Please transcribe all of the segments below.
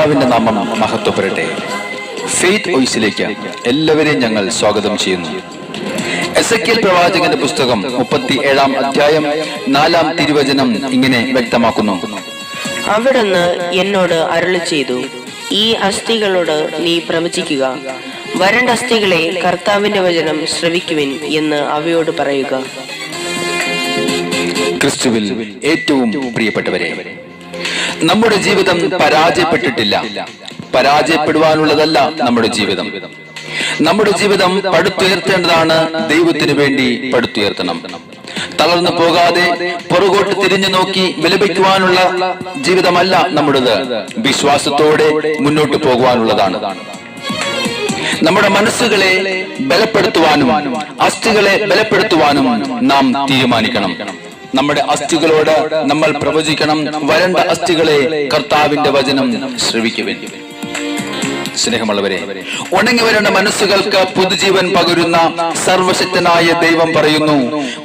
കർത്താവിന്റെ നാമം മഹത്വപ്പെടട്ടെ. ഫെയ്ത്ത് വോയിസിലേക്ക് എല്ലാവരെയും ഞങ്ങൾ സ്വാഗതം ചെയ്യുന്നു. എസെക്കിയേൽ പ്രവാചകന്റെ പുസ്തകം 37-ാം അധ്യായം 4-ാം തിരുവചനം ഇങ്ങനെ വ്യക്തമാക്കുന്നു: അവിടുന്ന് എന്നോട് അരുളി ചെയ്തു, ഈ അസ്ഥികളോട് നീ പ്രവചിക്കുക, വരണ്ട അസ്ഥികളെ കർത്താവിന്റെ വചനം ശ്രവിക്കുവിൻ എന്ന് അവയോട് പറയുക. ക്രിസ്തുവിൽ ഏറ്റവും പ്രിയപ്പെട്ടവരെ, നമ്മുടെ ജീവിതം പരാജയപ്പെട്ടിട്ടില്ല. പരാജയപ്പെടുവാനുള്ളതല്ല നമ്മുടെ ജീവിതം. നമ്മുടെ ജീവിതം പടുത്തുയർത്തേണ്ടതാണ്. ദൈവത്തിനു വേണ്ടി പടുത്തുയർത്തണം. തളർന്നു പോകാതെ പുറകോട്ട് തിരിഞ്ഞു നോക്കി വിലപിക്കുവാനുള്ള ജീവിതമല്ല നമ്മുടേത്. വിശ്വാസത്തോടെ മുന്നോട്ട് പോകുവാനുള്ളതാണ്. നമ്മുടെ മനസ്സുകളെ ബലപ്പെടുത്തുവാനും അസ്ഥികളെ ബലപ്പെടുത്തുവാനും നാം തീരുമാനിക്കണം. നമ്മുടെ അസ്ഥികളോട് നമ്മൾ പ്രവചിക്കണം, വരണ്ട അസ്ഥികളെ കർത്താവിന്റെ വചനം ശ്രവിക്കുവിൻ. സ്നേഹമുള്ളവരെ, ഉണങ്ങി വരേണ്ട മനസ്സുകൾക്ക് പുതുജീവൻ പകരുന്ന സർവശക്തനായ ദൈവം പറയുന്നു,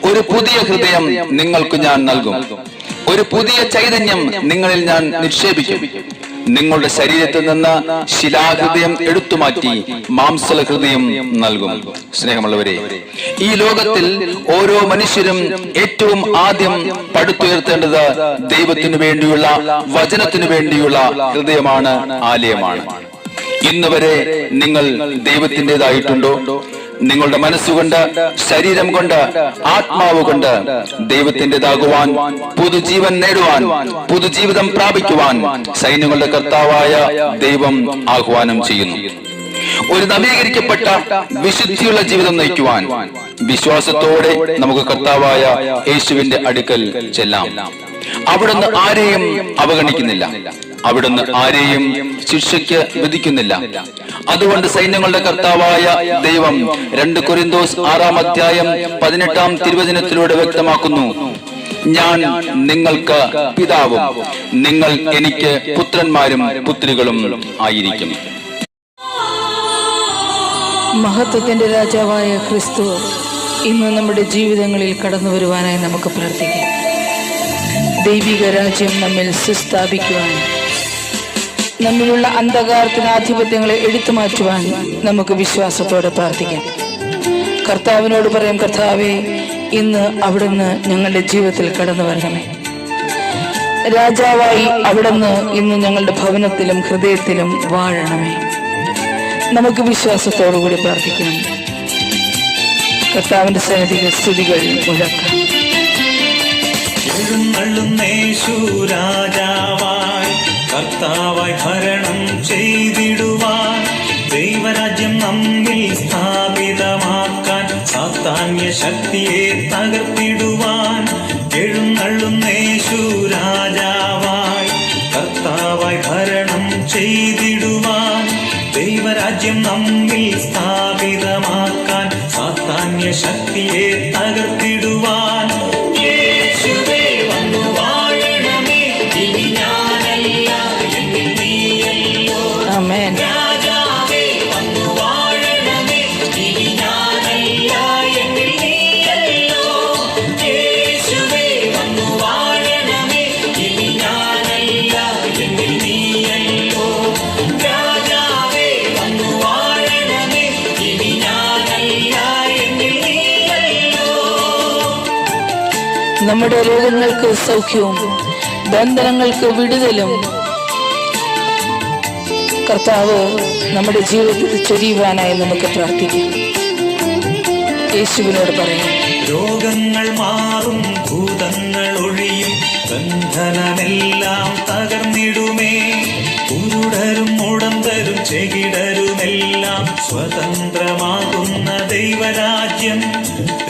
ഒരു പുതിയ ഹൃദയം നിങ്ങൾക്ക് ഞാൻ നൽകും, ഒരു പുതിയ ചൈതന്യം നിങ്ങളിൽ ഞാൻ നിക്ഷേപിക്കും. നിങ്ങളുടെ ശരീരത്തിൽ നിന്ന് ശിലാഹൃദയം എടുത്തുമാറ്റി മാംസല ഹൃദയം നൽകും. സ്നേഹമുള്ളവരെ, ഈ ലോകത്തിൽ ഓരോ മനുഷ്യരും ഏറ്റവും ആദ്യം പടുത്തുയർത്തേണ്ടത് ദൈവത്തിനു വേണ്ടിയുള്ള, വചനത്തിനു വേണ്ടിയുള്ള ഹൃദയമാണ്, ആലയമാണ്. ഇന്ന് വരെ നിങ്ങൾ ദൈവത്തിൻ്റെതായിട്ടുണ്ടോ? നിങ്ങളുടെ മനസ്സുകൊണ്ട്, ശരീരം കൊണ്ട്, ആത്മാവ് കൊണ്ട് ദൈവത്തിൻ്റെതാകുവാൻ, പുതുജീവൻ നേടുവാൻ, പുതുജീവിതം പ്രാപിക്കുവാൻ സൈന്യങ്ങളുടെ കർത്താവായ ദൈവം ആഹ്വാനം ചെയ്യുന്നു. ഒരു നവീകരിക്കപ്പെട്ട വിശുദ്ധിയുള്ള ജീവിതം നയിക്കുവാൻ വിശ്വാസത്തോടെ നമുക്ക് കർത്താവായ യേശുവിന്റെ അടുക്കൽ ചെല്ലാം. അവിടുന്ന് ആരെയും അവഗണിക്കുന്നില്ല. അവിടുന്ന് ആരെയും ശിക്ഷയ്ക്ക് വിധിക്കുന്നില്ല. അതുകൊണ്ട് സൈന്യങ്ങളുടെ കർത്താവായ ദൈവം 2 കൊരിന്തോസ് 6-ാം അധ്യായം 18-ാം തിരുവചനത്തിലൂടെ വ്യക്തമാക്കുന്നു: ഞാൻ നിങ്ങൾക്ക് പിതാവും നിങ്ങൾ എനിക്ക് പുത്രന്മാരും പുത്രികളും ആയിരിക്കും. മഹത്വത്തിന്റെ രാജാവായ ക്രിസ്തു ഇന്ന് നമ്മുടെ ജീവിതങ്ങളിൽ കടന്നു വരുവാനായി നമുക്ക് പ്രാർത്ഥിക്കാം. ദൈവിക രാജ്യം നമ്മിൽ സുസ്ഥാപിക്കുവാൻ, നമ്മിലുള്ള അന്ധകാരത്തിന് ആധിപത്യങ്ങളെ എടുത്തു മാറ്റുവാൻ നമുക്ക് വിശ്വാസത്തോടെ പ്രാർത്ഥിക്കാം. കർത്താവിനോട് പറയാം, കർത്താവേ, ഇന്ന് അവിടുന്ന് ഞങ്ങളുടെ ജീവിതത്തിൽ കടന്നു വരണമേ. രാജാവായി അവിടുന്ന് ഇന്ന് ഞങ്ങളുടെ ഭവനത്തിലും ഹൃദയത്തിലും വാഴണമേ. നമുക്ക് വിശ്വാസത്തോടുകൂടി പ്രാർത്ഥിക്കണം. കർത്താവിന്റെ സന്നിധിയിൽ സ്തുതികൾ മുഴക്കാം. രാജാവായി കർത്താവായി ഭരണം ചെയ്തിടുവാൻ, ദൈവരാജ്യം നമ്മിൽ സ്ഥാപിതമാക്കാൻ, സാത്താന്യ ശക്തിയെ തകർത്തിടുവാൻ, എഴുന്നള്ളുന്നേശു രാജാവായി കർത്താവായി ഭരണം ചെയ്തിടുവാൻ, ദൈവരാജ്യം നമ്മിൽ സ്ഥാപിതമാക്കാൻ, സാത്താന്യ ശക്തിയെ തകർത്തിടുവാൻ. യേശുവേ വന്നു വാഴണമേ, ഇനി ഞാനല്ല എന്നിൽ നീയല്ലോ. ആമേൻ. രാജാവേ വന്നു വാഴണമേ, ഇനി ഞാനല്ല എന്നിൽ നീയല്ലോ. യേശുവേ വന്നു വാഴണമേ, ഇനി ഞാനല്ല എന്നിൽ നീയല്ലോ. രാജാവേ വന്നു വാഴണമേ, ഇനി ഞാനല്ല എന്നിൽ നീയല്ലോ. നമ്മുടെ രോഗങ്ങൾക്ക് സൗഖ്യവും ബന്ധനങ്ങൾക്ക് വിടുതലും കർത്താവ് നമ്മുടെ ജീവിതത്തിൽ ചൊരിയുവാനായി നമുക്ക് പ്രാർത്ഥിക്കാം. യേശുവിനോട് പറയാം, രോഗങ്ങൾ മാറും, ഭൂതങ്ങൾ ഒഴിയും, ബന്ധനമെല്ലാം തകർന്നിടുമേ. കുരുടരും മുടന്തരും ചെകിടരുമെല്ലാം സ്വതന്ത്രമാകുന്ന ദൈവരാജ്യം.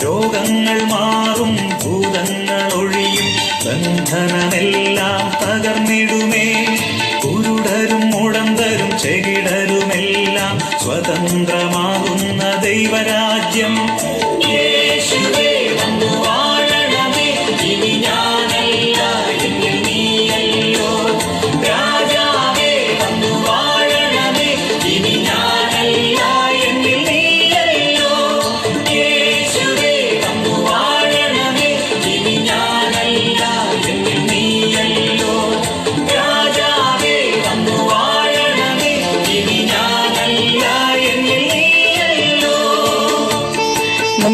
രോഗങ്ങൾ മാറും, ഭൂതങ്ങൾ ഒഴിയും, ബന്ധനമെല്ലാം തകർന്നിടുമേ. കുരുടരും മുടന്തരും ചെകിടരുമെല്ലാം സ്വതന്ത്രമാകുന്ന ദൈവരാജ്യം. യേശുവേ വന്നു വാഴണമേ, ഇനി ഞാനല്ല എന്നിൽ നീയല്ലോ. രാജാവേ വന്നു വാഴണമേ, ഇനി ഞാനല്ല എന്നിൽ നീയല്ലോ. യേശുവേ വന്നു വാഴണമേ, ഇനി ഞാനല്ല എന്നിൽ നീയല്ലോ. രാജാവേ വന്നു വാഴണമേ,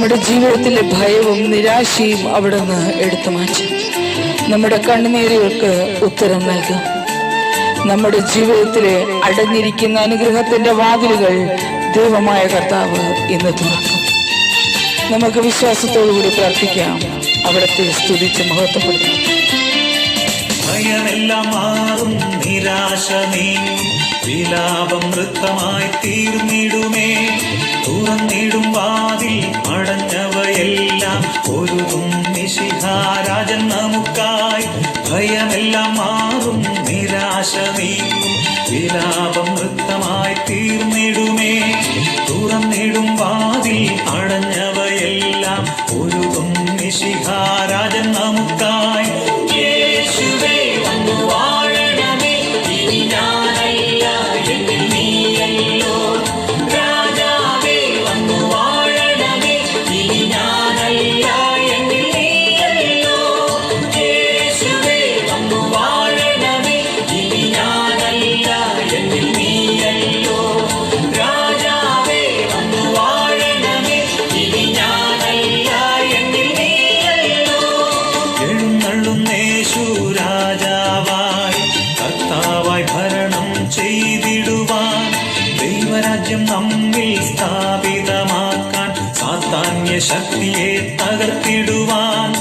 നമ്മുടെ ജീവിതത്തിലെ ഭയവും നിരാശയും അവിടുന്ന് എടുത്തു മാറ്റും. നമ്മുടെ കണ്ണുനീരുകൾക്ക് ഉത്തരം നൽകും. നമ്മുടെ ജീവിതത്തിലെ അടഞ്ഞിരിക്കുന്ന അനുഗ്രഹത്തിന്റെ വാതിലുകൾ ദൈവമായ കർത്താവ് ഇന്ന് തുറക്കും. നമുക്ക് വിശ്വാസത്തോടുകൂടി പ്രാർത്ഥിക്കാം, അവിടുത്തെ സ്തുതിച്ച് മഹത്വപ്പെടുത്താം. ഭയമെല്ലാം മാറും, നിരാശ നീങ്ങും, വിലാപം നൃത്തമായി തീർന്നിടുമേ. തുറന്നിടും വാതിൽ അടഞ്ഞവയെല്ലാം ഒരുതും മിശിഹാരാജൻ നമുക്കായി. ഭയമെല്ലാം മാറും, നിരാശ നീങ്ങും, വിലാപം നൃത്തമായി തീർന്നിടുമേ. തുറന്നിടും വാതിൽ അടഞ്ഞവയെല്ലാം ഒരുതും മിശിഹാരാജൻ നമുക്കായി. യേശുവേ വന്നു വാഴണമേ, ഇനി ഞാനല്ല എന്നിൽ നീയല്ലോ. രാജാവേ വന്നു വാഴണമേ, ഇനി ഞാനല്ല എന്നിൽ നീയല്ലോ. യേശുവേ വന്നു വാഴണമേ, ഇനി ഞാനല്ല എന്നിൽ നീയല്ലോ. രാജാവേ വന്നു വാഴണമേ, ഇനി ഞാനല്ല എന്നിൽ നീയല്ലോ. എഴുന്നള്ളുന്നേശു രാജാവായി, കർത്താവായി ഭരണം ചെയ്തിടുവാൻ. ദൈവരാജ്യം നമ്മിൽ സ്ഥാപിതമാക്കാൻ, സാത്താന്യ ശക്തിയെ തകർത്തിടുവാൻ.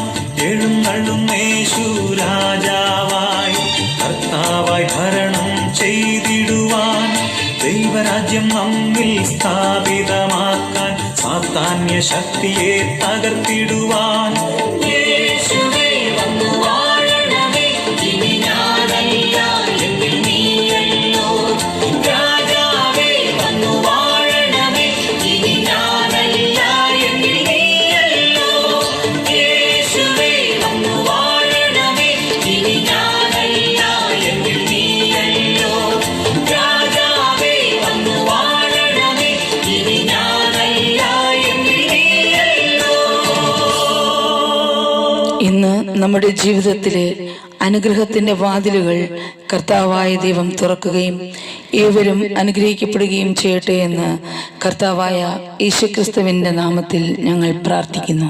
എഴുന്നള്ളുന്നേശു രാജാവായി, കർത്താവായി ഭരണം ചെയ്തിടുവാൻ. ദൈവരാജ്യം നമ്മിൽ സ്ഥാപിതമാക്കാൻ, സാത്താന്യ ശക്തിയെ തകർത്തിടുവാൻ. യേശുവേ വന്നു വാഴണമേ, ഇനി ഞാനല്ല എന്നിൽ നീയല്ലോ. രാജാവേ വന്നു വാഴണമേ, ഇനി ഞാനല്ല എന്നിൽ നീയല്ലോ. യേശുവേ വന്നു വാഴണമേ, ഇനി ഞാനല്ല എന്നിൽ നീയല്ലോ. രാജാവേ വന്നു വാഴണമേ, ഇനി ഞാനല്ല എന്നിൽ നീയല്ലോ. ഇന്ന് നമ്മുടെ ജീവിതത്തിലെ അനുഗ്രഹത്തിന്റെ വാതിലുകൾ കർത്താവായ ദൈവം തുറക്കുകയും ഏവരും അനുഗ്രഹിക്കപ്പെടുകയും ചെയ്യട്ടെ എന്ന് കർത്താവായ യേശുക്രിസ്തുവിന്റെ നാമത്തിൽ ഞങ്ങൾ പ്രാർത്ഥിക്കുന്നു.